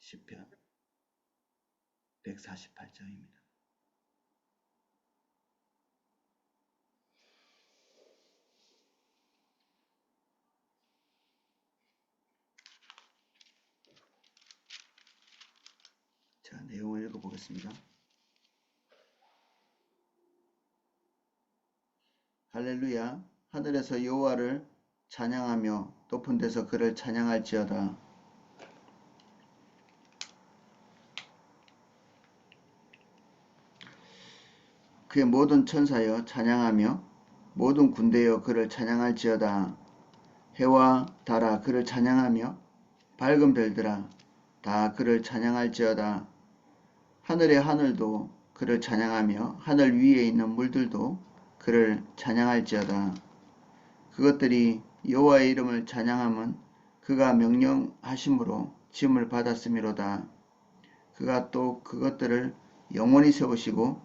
시편 148장입니다. 자, 내용을 읽어보겠습니다. 할렐루야. 하늘에서 여호와를 찬양하며 높은 데서 그를 찬양할지어다. 그의 모든 천사여 찬양하며 모든 군대여 그를 찬양할지어다. 해와 달아 그를 찬양하며 밝은 별들아 다 그를 찬양할지어다. 하늘의 하늘도 그를 찬양하며 하늘 위에 있는 물들도 그를 찬양할지어다. 그것들이 여호와의 이름을 찬양함은 그가 명령하심으로 지음을 받았음이로다. 그가 또 그것들을 영원히 세우시고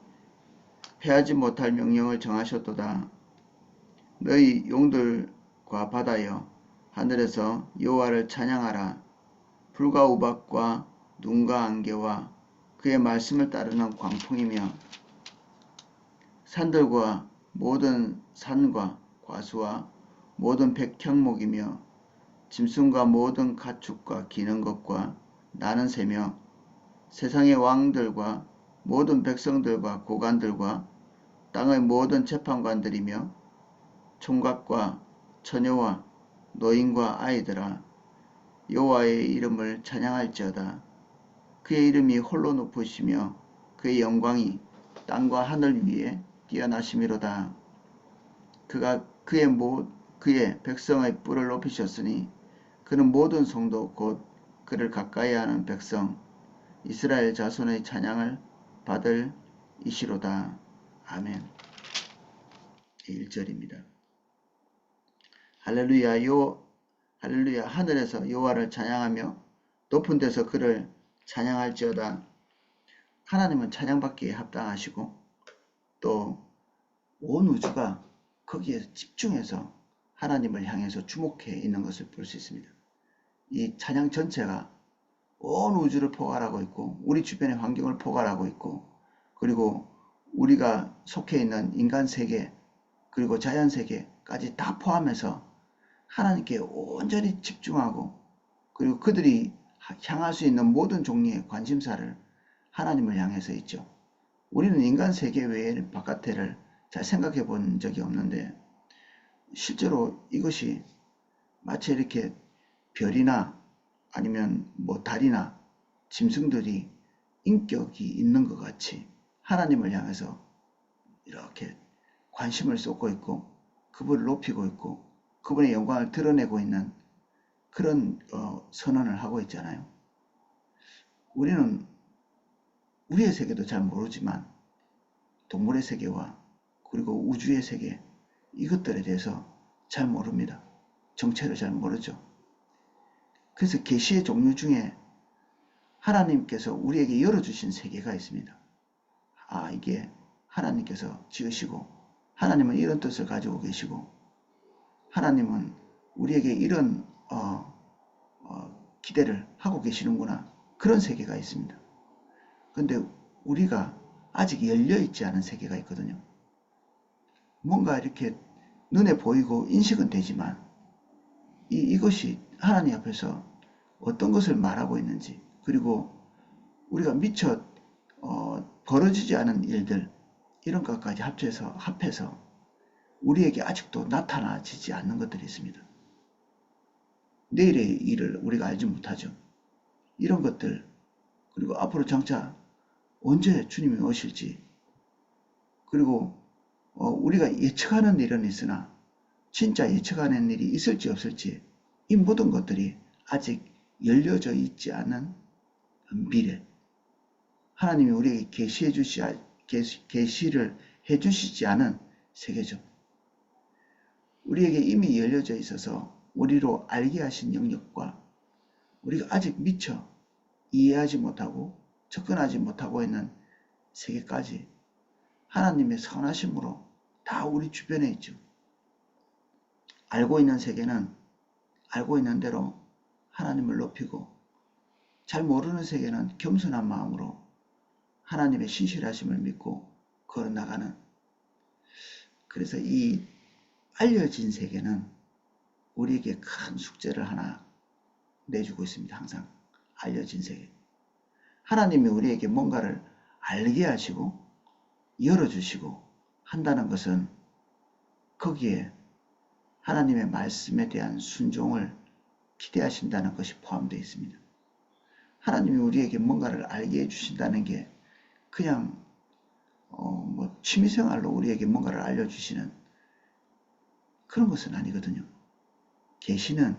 패하지 못할 명령을 정하셨도다. 너희 용들과 바다여 하늘에서 여호와를 찬양하라. 불과 우박과 눈과 안개와 그의 말씀을 따르는 광풍이며 산들과 모든 산과 과수와 모든 백향목이며 짐승과 모든 가축과 기는 것과 나는 새며 세상의 왕들과 모든 백성들과 고관들과 땅의 모든 재판관들이며 총각과 처녀와 노인과 아이들아 여호와의 이름을 찬양할지어다. 그의 이름이 홀로 높으시며 그의 영광이 땅과 하늘 위에 뛰어나심이로다. 그가 그의 백성의 뿔을 높이셨으니 그는 모든 성도 곧 그를 가까이하는 백성 이스라엘 자손의 찬양을 받을 이시로다. 아멘. 1절입니다. 할렐루야 하늘에서 여호와를 찬양하며 높은 데서 그를 찬양할지어다. 하나님은 찬양받기에 합당하시고 또 온 우주가 거기에 집중해서 하나님을 향해서 주목해 있는 것을 볼 수 있습니다. 이 찬양 전체가 온 우주를 포괄하고 있고 우리 주변의 환경을 포괄하고 있고 그리고 우리가 속해 있는 인간 세계 그리고 자연 세계까지 다 포함해서 하나님께 온전히 집중하고 그리고 그들이 향할 수 있는 모든 종류의 관심사를 하나님을 향해서 있죠. 우리는 인간 세계 외에 바깥에를 잘 생각해 본 적이 없는데 실제로 이것이 마치 이렇게 별이나 아니면 뭐 달이나 짐승들이 인격이 있는 것 같이 하나님을 향해서 이렇게 관심을 쏟고 있고 그분을 높이고 있고 그분의 영광을 드러내고 있는 그런 선언을 하고 있잖아요. 우리는 우리의 세계도 잘 모르지만 동물의 세계와 그리고 우주의 세계 이것들에 대해서 잘 모릅니다. 정체를 잘 모르죠. 그래서 계시의 종류 중에 하나님께서 우리에게 열어주신 세계가 있습니다. 아, 이게 하나님께서 지으시고 하나님은 이런 뜻을 가지고 계시고 하나님은 우리에게 이런 기대를 하고 계시는구나. 그런 세계가 있습니다. 근데 우리가 아직 열려있지 않은 세계가 있거든요. 뭔가 이렇게 눈에 보이고 인식은 되지만 이것이 하나님 앞에서 어떤 것을 말하고 있는지 그리고 우리가 미처 벌어지지 않은 일들 이런 것까지 합해서 우리에게 아직도 나타나지지 않는 것들이 있습니다. 내일의 일을 우리가 알지 못하죠. 이런 것들 그리고 앞으로 장차 언제 주님이 오실지 그리고 우리가 예측하는 일은 있으나 진짜 예측하는 일이 있을지 없을지 이 모든 것들이 아직 열려져 있지 않은 미래 하나님이 우리에게 계시를 해주시지 않은 세계죠. 우리에게 이미 열려져 있어서 우리로 알게 하신 영역과 우리가 아직 미처 이해하지 못하고 접근하지 못하고 있는 세계까지 하나님의 선하심으로 다 우리 주변에 있죠. 알고 있는 세계는 알고 있는 대로 하나님을 높이고 잘 모르는 세계는 겸손한 마음으로 하나님의 신실하심을 믿고 걸어나가는, 그래서 이 알려진 세계는 우리에게 큰 숙제를 하나 내주고 있습니다. 항상 알려진 세계. 하나님이 우리에게 뭔가를 알게 하시고 열어주시고 한다는 것은 거기에 하나님의 말씀에 대한 순종을 기대하신다는 것이 포함되어 있습니다. 하나님이 우리에게 뭔가를 알게 해주신다는 게 그냥 취미생활로 우리에게 뭔가를 알려주시는 그런 것은 아니거든요. 계시는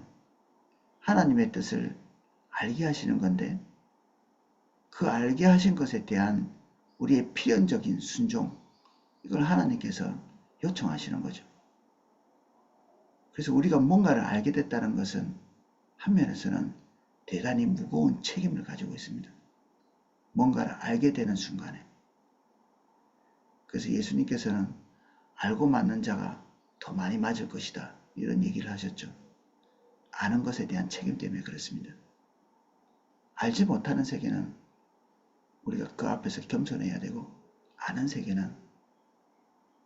하나님의 뜻을 알게 하시는 건데, 그 알게 하신 것에 대한 우리의 필연적인 순종, 이걸 하나님께서 요청하시는 거죠. 그래서 우리가 뭔가를 알게 됐다는 것은 한면에서는 대단히 무거운 책임을 가지고 있습니다. 뭔가를 알게 되는 순간에. 그래서 예수님께서는 알고 맞는 자가 더 많이 맞을 것이다, 이런 얘기를 하셨죠. 아는 것에 대한 책임 때문에 그렇습니다. 알지 못하는 세계는 우리가 그 앞에서 겸손해야 되고, 아는 세계는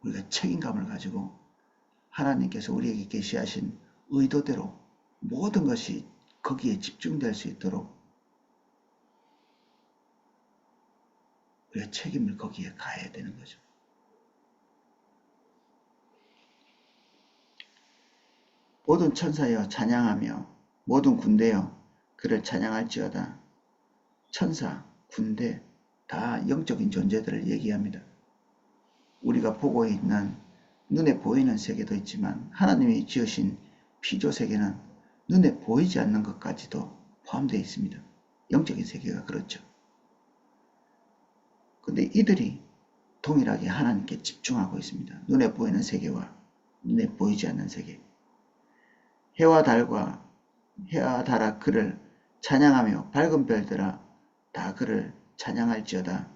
우리가 책임감을 가지고 하나님께서 우리에게 계시하신 의도대로 모든 것이 거기에 집중될 수 있도록 우리가 책임을 거기에 가해야 되는 거죠. 모든 천사여 찬양하며 모든 군대여 그를 찬양할지어다. 천사, 군대 다 영적인 존재들을 얘기합니다. 우리가 보고 있는 눈에 보이는 세계도 있지만 하나님이 지으신 피조 세계는 눈에 보이지 않는 것까지도 포함되어 있습니다. 영적인 세계가 그렇죠. 근데 이들이 동일하게 하나님께 집중하고 있습니다. 눈에 보이는 세계와 눈에 보이지 않는 세계. 해와 달아 그를 찬양하며 밝은 별들아 다 그를 찬양할지어다.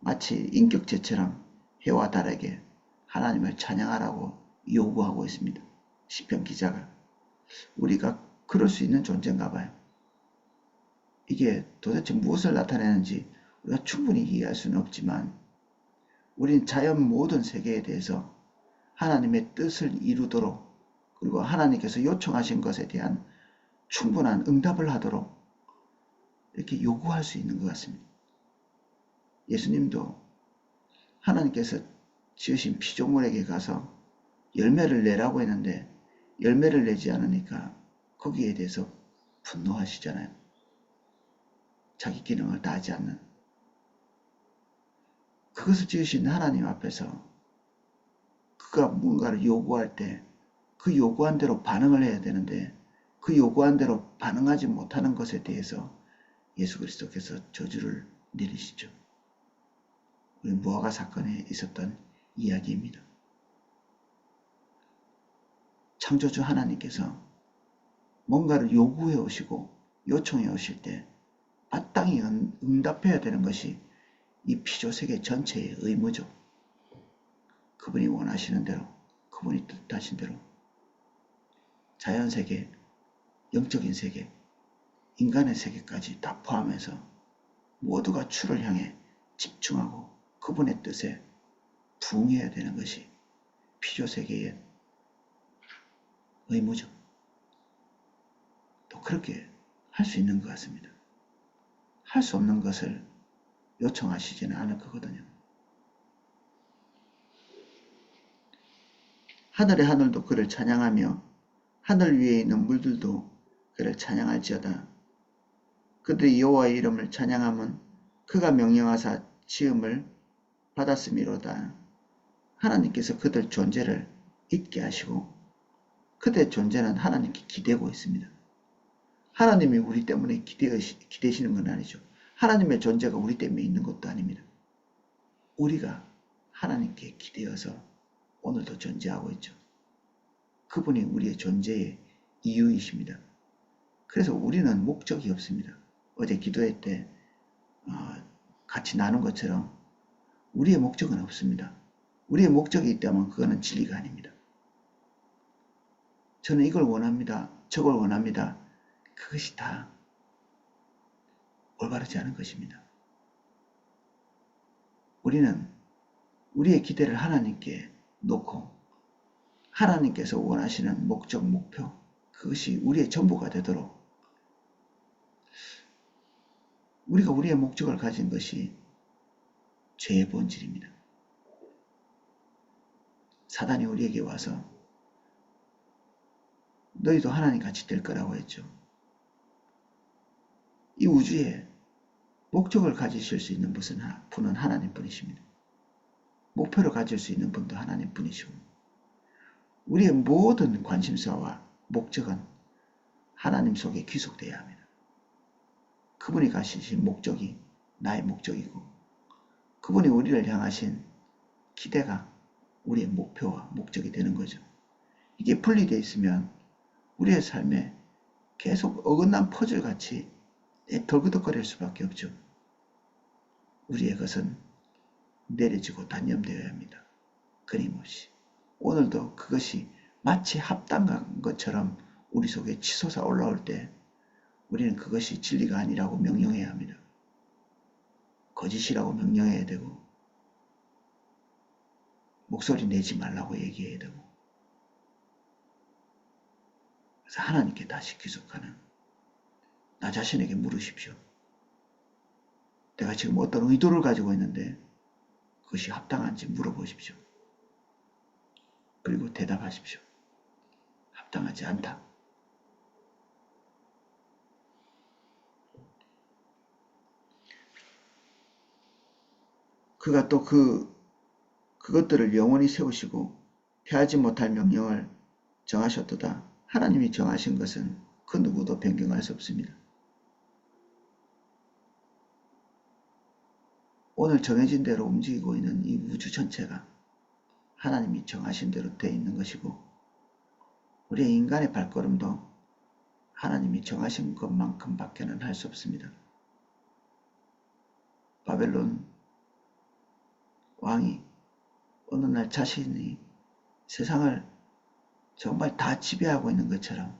마치 인격체처럼 해와 달에게 하나님을 찬양하라고 요구하고 있습니다. 시편 기자가. 우리가 그럴 수 있는 존재인가 봐요. 이게 도대체 무엇을 나타내는지 우리가 충분히 이해할 수는 없지만, 우린 자연 모든 세계에 대해서 하나님의 뜻을 이루도록, 그리고 하나님께서 요청하신 것에 대한 충분한 응답을 하도록 이렇게 요구할 수 있는 것 같습니다. 예수님도 하나님께서 지으신 피조물에게 가서 열매를 내라고 했는데 열매를 내지 않으니까 거기에 대해서 분노하시잖아요. 자기 기능을 다하지 않는. 그것을 지으신 하나님 앞에서 그가 뭔가를 요구할 때 그 요구한 대로 반응을 해야 되는데, 그 요구한 대로 반응하지 못하는 것에 대해서 예수 그리스도께서 저주를 내리시죠. 우리 무화과 사건에 있었던 이야기입니다. 창조주 하나님께서 뭔가를 요구해 오시고 요청해 오실 때 마땅히 응답해야 되는 것이 이 피조세계 전체의 의무죠. 그분이 원하시는 대로, 그분이 뜻하신 대로 자연세계, 영적인 세계, 인간의 세계까지 다 포함해서 모두가 주를 향해 집중하고 그분의 뜻에 부응해야 되는 것이 피조세계의 의무죠. 또 그렇게 할 수 있는 것 같습니다. 할 수 없는 것을 요청하시지는 않을 거거든요. 하늘의 하늘도 그를 찬양하며 하늘 위에 있는 물들도 그를 찬양할지어다. 그들이 여호와의 이름을 찬양함은 그가 명령하사 지음을 받았음이로다. 하나님께서 그들 존재를 잊게 하시고 그들의 존재는 하나님께 기대고 있습니다. 하나님이 우리 때문에 기대시는 건 아니죠. 하나님의 존재가 우리 때문에 있는 것도 아닙니다. 우리가 하나님께 기대어서 오늘도 존재하고 있죠. 그분이 우리의 존재의 이유이십니다. 그래서 우리는 목적이 없습니다. 어제 기도회 때 같이 나눈 것처럼 우리의 목적은 없습니다. 우리의 목적이 있다면 그거는 진리가 아닙니다. 저는 이걸 원합니다. 저걸 원합니다. 그것이 다 올바르지 않은 것입니다. 우리는 우리의 기대를 하나님께 놓고 하나님께서 원하시는 목적, 목표, 그것이 우리의 전부가 되도록 우리가 우리의 목적을 가진 것이 죄의 본질입니다. 사단이 우리에게 와서 너희도 하나님같이 될 거라고 했죠. 이 우주에 목적을 가지실 수 있는 분은 하나님뿐이십니다. 목표를 가질 수 있는 분도 하나님뿐이시고 우리의 모든 관심사와 목적은 하나님 속에 귀속되어야 합니다. 그분이 가지신 목적이 나의 목적이고 그분이 우리를 향하신 기대가 우리의 목표와 목적이 되는 거죠. 이게 분리되어 있으면 우리의 삶에 계속 어긋난 퍼즐같이 덜그덕거릴 수밖에 없죠. 우리의 것은 내려지고 단념되어야 합니다. 끊임없이. 오늘도 그것이 마치 합당한 것처럼 우리 속에 치솟아 올라올 때 우리는 그것이 진리가 아니라고 명령해야 합니다. 거짓이라고 명령해야 되고 목소리 내지 말라고 얘기해야 되고 그래서 하나님께 다시 귀속하는 나 자신에게 물으십시오. 내가 지금 어떤 의도를 가지고 있는데 그것이 합당한지 물어보십시오. 그리고 대답하십시오. 합당하지 않다. 그가 또 그것들을 영원히 세우시고 패하지 못할 명령을 정하셨도다. 하나님이 정하신 것은 그 누구도 변경할 수 없습니다. 오늘 정해진 대로 움직이고 있는 이 우주 전체가 하나님이 정하신 대로 되어 있는 것이고 우리의 인간의 발걸음도 하나님이 정하신 것만큼 밖에는 할 수 없습니다. 바벨론 왕이 어느 날 자신이 세상을 정말 다 지배하고 있는 것처럼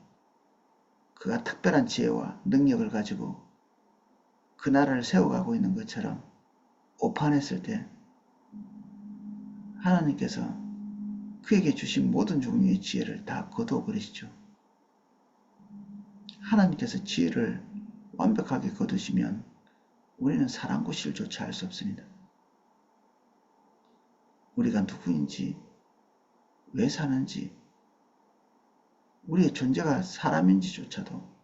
그가 특별한 지혜와 능력을 가지고 그 나라를 세워가고 있는 것처럼 오판했을 때 하나님께서 그에게 주신 모든 종류의 지혜를 다 거두어 버리시죠. 하나님께서 지혜를 완벽하게 거두시면 우리는 사랑구실조차 할 수 없습니다. 우리가 누구인지, 왜 사는지, 우리의 존재가 사람인지조차도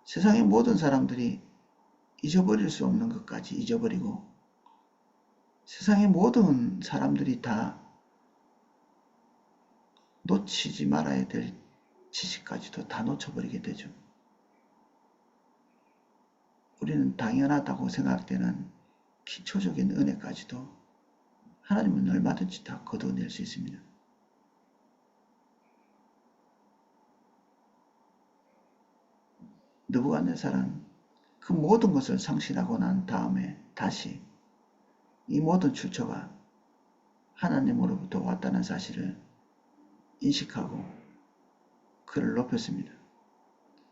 세상의 모든 사람들이 잊어버릴 수 없는 것까지 잊어버리고 세상의 모든 사람들이 다 놓치지 말아야 될 지식까지도 다 놓쳐버리게 되죠. 우리는 당연하다고 생각되는 기초적인 은혜까지도 하나님은 얼마든지 다 거둬낼 수 있습니다. 느부갓네살은 그 모든 것을 상실하고 난 다음에 다시 이 모든 출처가 하나님으로부터 왔다는 사실을 인식하고 그를 높였습니다.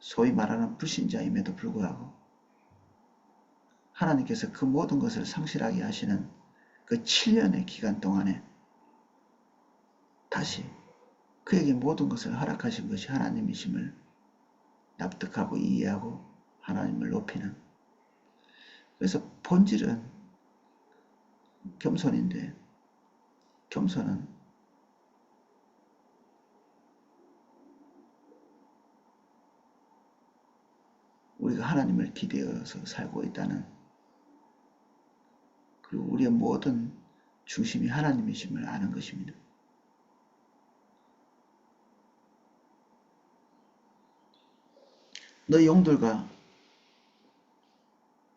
소위 말하는 불신자임에도 불구하고 하나님께서 그 모든 것을 상실하게 하시는 그 7년의 기간 동안에 다시 그에게 모든 것을 허락하신 것이 하나님이심을 납득하고 이해하고 하나님을 높이는, 그래서 본질은 겸손인데 겸손은 우리가 하나님을 기대어서 살고 있다는, 그리고 우리의 모든 중심이 하나님이심을 아는 것입니다. 너 용들과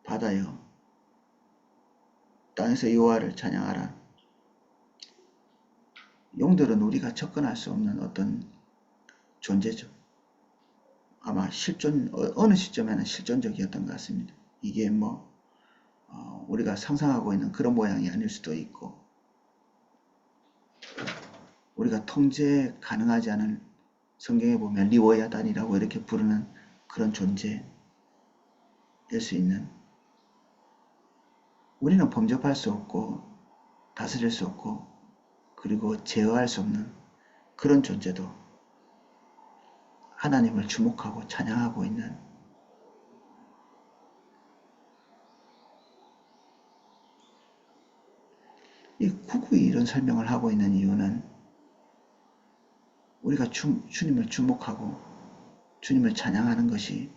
바다여 땅에서 여호와를 찬양하라. 용들은 우리가 접근할 수 없는 어떤 존재죠. 아마 어느 시점에는 실존적이었던 것 같습니다. 이게 우리가 상상하고 있는 그런 모양이 아닐 수도 있고, 우리가 통제 가능하지 않은, 성경에 보면 리워야단이라고 이렇게 부르는 그런 존재일 수 있는, 우리는 범접할 수 없고 다스릴 수 없고 그리고 제어할 수 없는 그런 존재도 하나님을 주목하고 찬양하고 있는 이 구구이 이런 설명을 하고 있는 이유는 우리가 주님을 주목하고 주님을 찬양하는 것이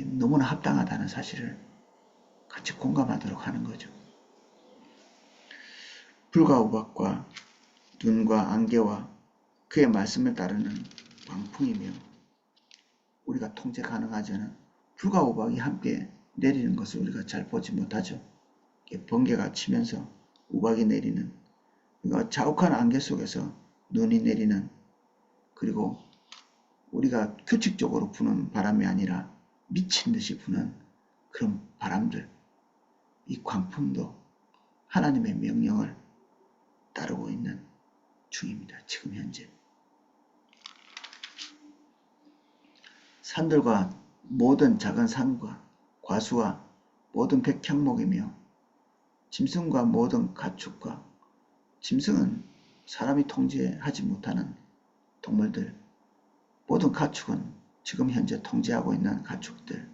너무나 합당하다는 사실을 같이 공감하도록 하는 거죠. 불과 우박과 눈과 안개와 그의 말씀을 따르는 광풍이며 우리가 통제 가능하지 않은 불과 우박이 함께 내리는 것을 우리가 잘 보지 못하죠. 번개가 치면서 우박이 내리는, 그러니까 자욱한 안개 속에서 눈이 내리는, 그리고 우리가 규칙적으로 부는 바람이 아니라 미친 듯이 부는 그런 바람들, 이 광풍도 하나님의 명령을 따르고 있는 중입니다. 지금 현재 산들과 모든 작은 산과 과수와 모든 백향목이며 짐승과 모든 가축과, 짐승은 사람이 통제하지 못하는 동물들, 모든 가축은 지금 현재 통제하고 있는 가축들,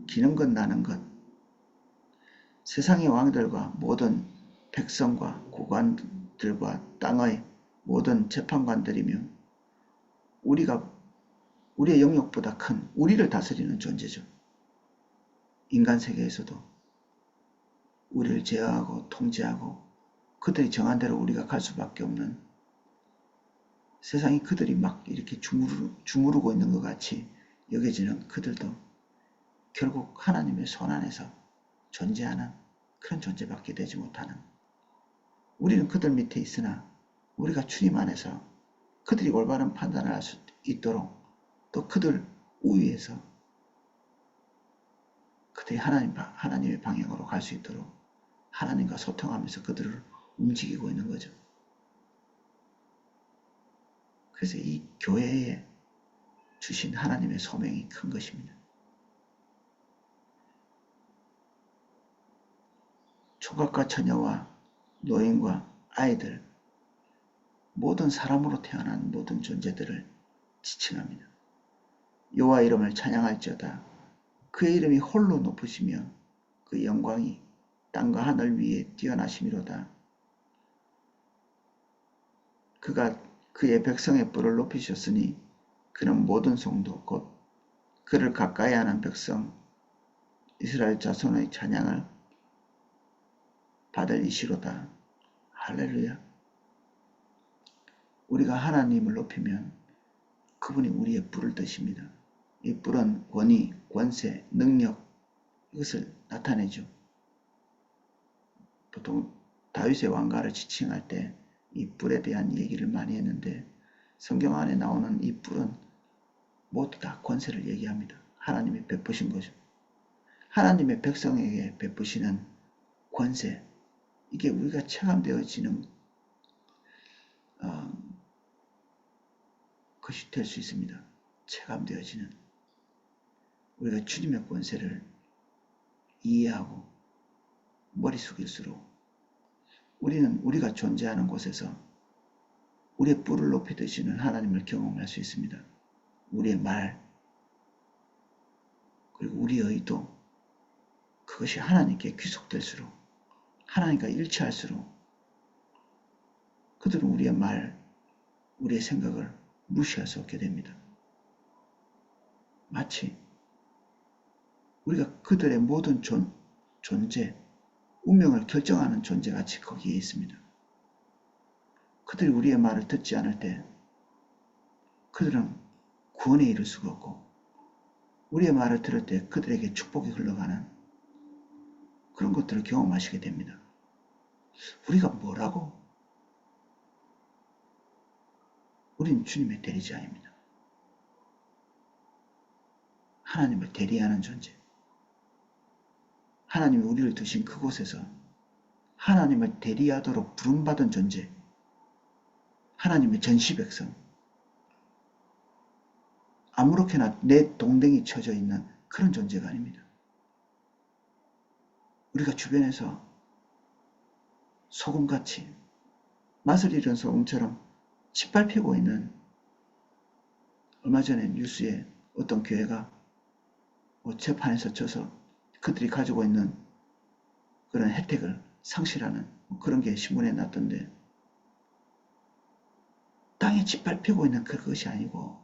기는 것 나는 것, 세상의 왕들과 모든 백성과 고관들과 땅의 모든 재판관들이며 우리의 영역보다 큰 우리를 다스리는 존재죠. 인간 세계에서도 우리를 제어하고 통제하고 그들이 정한 대로 우리가 갈 수밖에 없는, 세상이 그들이 막 이렇게 주무르고 있는 것 같이 여겨지는 그들도 결국 하나님의 손 안에서 존재하는 그런 존재밖에 되지 못하는, 우리는 그들 밑에 있으나 우리가 주님 안에서 그들이 올바른 판단을 할 수 있도록, 또 그들 우위에서 그들이 하나님의 방향으로 갈 수 있도록 하나님과 소통하면서 그들을 움직이고 있는 거죠. 그래서 이 교회에 주신 하나님의 소명이 큰 것입니다. 총각과 처녀와 노인과 아이들, 모든 사람으로 태어난 모든 존재들을 지칭합니다. 여호와 이름을 찬양할지어다. 그의 이름이 홀로 높으시며 그 영광이 땅과 하늘 위에 뛰어나심이로다. 그가 그의 백성의 뿔을 높이셨으니 그는 모든 성도 곧 그를 가까이 하는 백성 이스라엘 자손의 찬양을 받을 이시로다. 할렐루야. 우리가 하나님을 높이면 그분이 우리의 뿔을 드십니다. 이 뿔은 권위, 권세, 능력, 이것을 나타내죠. 보통 다윗의 왕가를 지칭할 때 이 뿔에 대한 얘기를 많이 했는데, 성경 안에 나오는 이 뿔은 모두 다 권세를 얘기합니다. 하나님이 베푸신 거죠. 하나님의 백성에게 베푸시는 권세, 이게 우리가 체감되어지는 것이 될 수 있습니다. 체감되어지는, 우리가 주님의 권세를 이해하고 머리 숙일수록 우리는 우리가 존재하는 곳에서 우리의 뿔을 높이 드시는 하나님을 경험할 수 있습니다. 우리의 말, 그리고 우리의 의도, 그것이 하나님께 귀속될수록, 하나님과 일치할수록 그들은 우리의 말, 우리의 생각을 무시할 수 없게 됩니다. 마치 우리가 그들의 모든 존재, 운명을 결정하는 존재같이 거기에 있습니다. 그들이 우리의 말을 듣지 않을 때 그들은 구원에 이를 수가 없고, 우리의 말을 들을 때 그들에게 축복이 흘러가는 그런 것들을 경험하시게 됩니다. 우리가 뭐라고? 우린 주님의 대리자입니다. 하나님을 대리하는 존재. 하나님이 우리를 두신 그곳에서 하나님을 대리하도록 부름받은 존재, 하나님의 전시백성, 아무렇게나 내 동댕이 쳐져 있는 그런 존재가 아닙니다. 우리가 주변에서 소금같이 맛을 잃은 소금처럼 짓밟히고 있는, 얼마 전에 뉴스에 어떤 교회가 재판에서 져서 그들이 가지고 있는 그런 혜택을 상실하는 그런 게 신문에 났던데, 땅에 짓밟히고 있는 그것이 아니고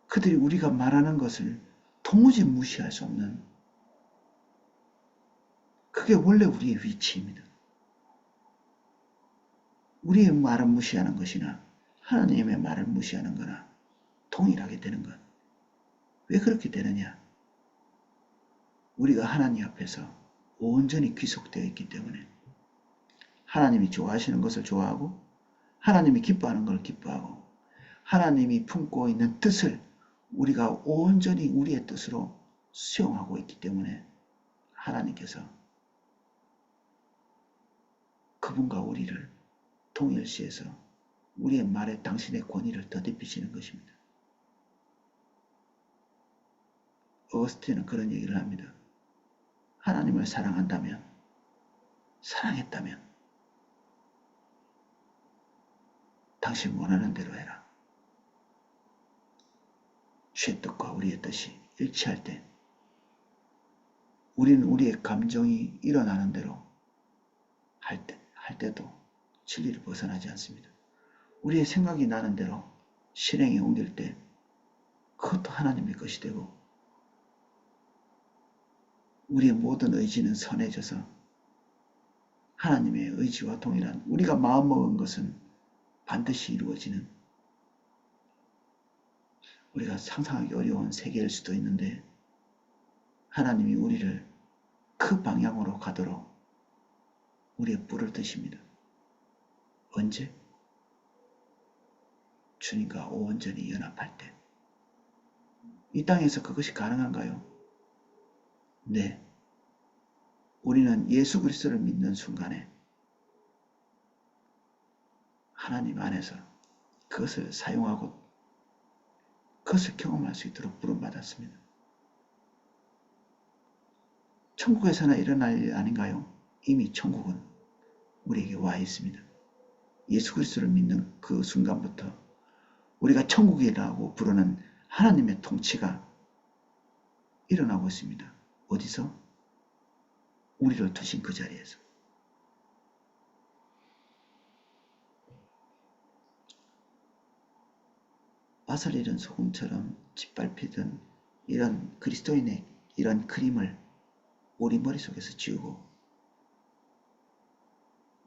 그들이 우리가 말하는 것을 도무지 무시할 수 없는, 그게 원래 우리의 위치입니다. 우리의 말을 무시하는 것이나 하나님의 말을 무시하는 거나 동일하게 되는 것. 왜 그렇게 되느냐? 우리가 하나님 앞에서 온전히 귀속되어 있기 때문에, 하나님이 좋아하시는 것을 좋아하고 하나님이 기뻐하는 걸 기뻐하고 하나님이 품고 있는 뜻을 우리가 온전히 우리의 뜻으로 수용하고 있기 때문에 하나님께서 그분과 우리를 동일시해서 우리의 말에 당신의 권위를 더딥히시는 것입니다. 어거스틴은 그런 얘기를 합니다. 하나님을 사랑한다면, 사랑했다면 당신 원하는 대로 해라. 주의 뜻과 우리의 뜻이 일치할 때 우리는 우리의 감정이 일어나는 대로 할 때도 진리를 벗어나지 않습니다. 우리의 생각이 나는 대로 실행에 옮길 때 그것도 하나님의 것이 되고, 우리의 모든 의지는 선해져서 하나님의 의지와 동일한, 우리가 마음먹은 것은 반드시 이루어지는, 우리가 상상하기 어려운 세계일 수도 있는데 하나님이 우리를 그 방향으로 가도록 우리의 뿔을 드십니다. 언제? 주님과 온전히 연합할 때. 이 땅에서 그것이 가능한가요? 네. 우리는 예수 그리스도를 믿는 순간에 하나님 안에서 그것을 사용하고 그것을 경험할 수 있도록 부름받았습니다. 천국에서나 일어날 일 아닌가요? 이미 천국은 우리에게 와 있습니다. 예수 그리스도를 믿는 그 순간부터 우리가 천국이라고 부르는 하나님의 통치가 일어나고 있습니다. 어디서? 우리를 두신 그 자리에서. 맛을 잃은 소금처럼 짓밟히던 이런 그리스도인의 이런 그림을 우리 머릿속에서 지우고,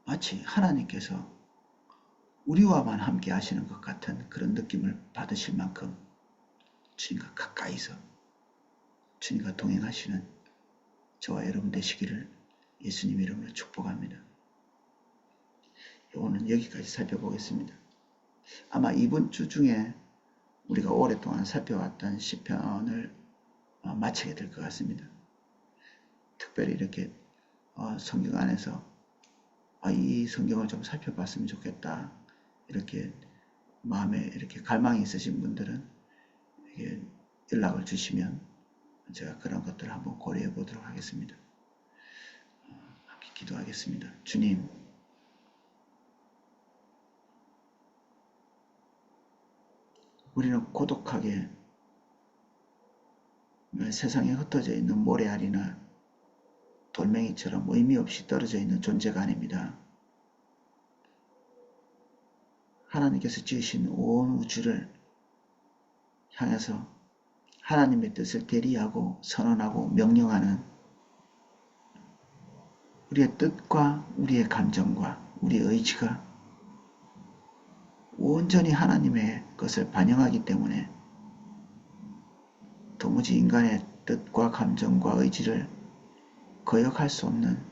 마치 하나님께서 우리와만 함께 하시는 것 같은 그런 느낌을 받으실 만큼 주님과 가까이서 주님과 동행하시는 저와 여러분 되시기를 예수님 이름으로 축복합니다. 오늘 여기까지 살펴보겠습니다. 아마 이번 주 중에 우리가 오랫동안 살펴왔던 시편을 마치게 될 것 같습니다. 특별히 이렇게 성경 안에서 이 성경을 좀 살펴봤으면 좋겠다, 이렇게 마음에 이렇게 갈망이 있으신 분들은 연락을 주시면 제가 그런 것들을 한번 고려해 보도록 하겠습니다. 함께 기도하겠습니다. 주님, 우리는 고독하게 세상에 흩어져 있는 모래알이나 돌멩이처럼 의미 없이 떨어져 있는 존재가 아닙니다. 하나님께서 지으신 온 우주를 향해서 하나님의 뜻을 대리하고 선언하고 명령하는 우리의 뜻과 우리의 감정과 우리의 의지가 온전히 하나님의 것을 반영하기 때문에 도무지 인간의 뜻과 감정과 의지를 거역할 수 없는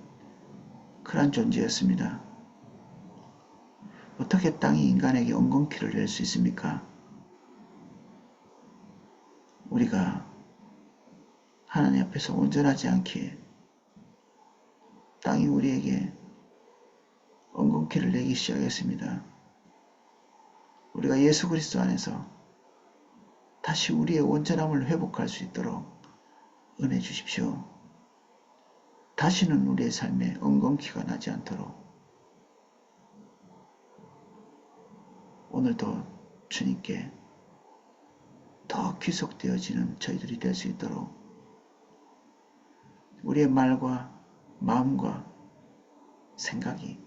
그런 존재였습니다. 어떻게 땅이 인간에게 엉겅퀴를 낼 수 있습니까? 우리가 하나님 앞에서 온전하지 않기에 땅이 우리에게 엉겅퀴를 내기 시작했습니다. 우리가 예수 그리스도 안에서 다시 우리의 온전함을 회복할 수 있도록 은혜 주십시오. 다시는 우리의 삶에 엉겅퀴가 나지 않도록 오늘도 주님께 더 귀속되어지는 저희들이 될 수 있도록 우리의 말과 마음과 생각이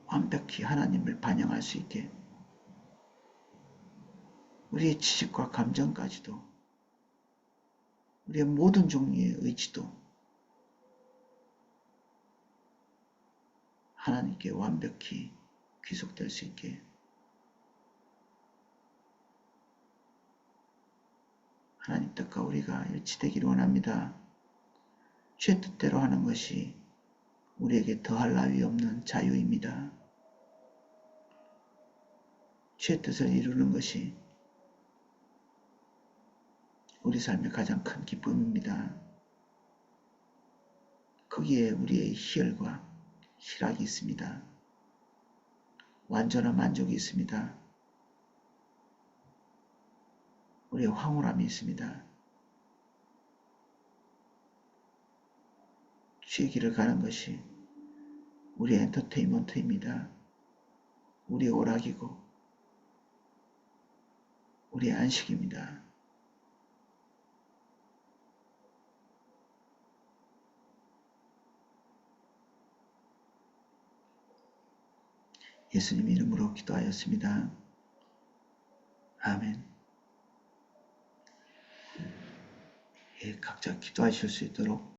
완벽히 하나님을 반영할 수 있게 우리의 지식과 감정까지도 우리의 모든 종류의 의지도 하나님께 완벽히 귀속될 수 있게 하나님 뜻과 우리가 일치되기를 원합니다. 주의 뜻대로 하는 것이 우리에게 더할 나위 없는 자유입니다. 주의 뜻을 이루는 것이 우리 삶의 가장 큰 기쁨입니다. 거기에 우리의 희열과 희락이 있습니다. 완전한 만족이 있습니다. 우리의 황홀함이 있습니다. 주의 길을 가는 것이 우리의 엔터테인먼트입니다. 우리의 오락이고 우리의 안식입니다. 예수님 이름으로 기도하였습니다. 아멘. 각자 기도하실 수 있도록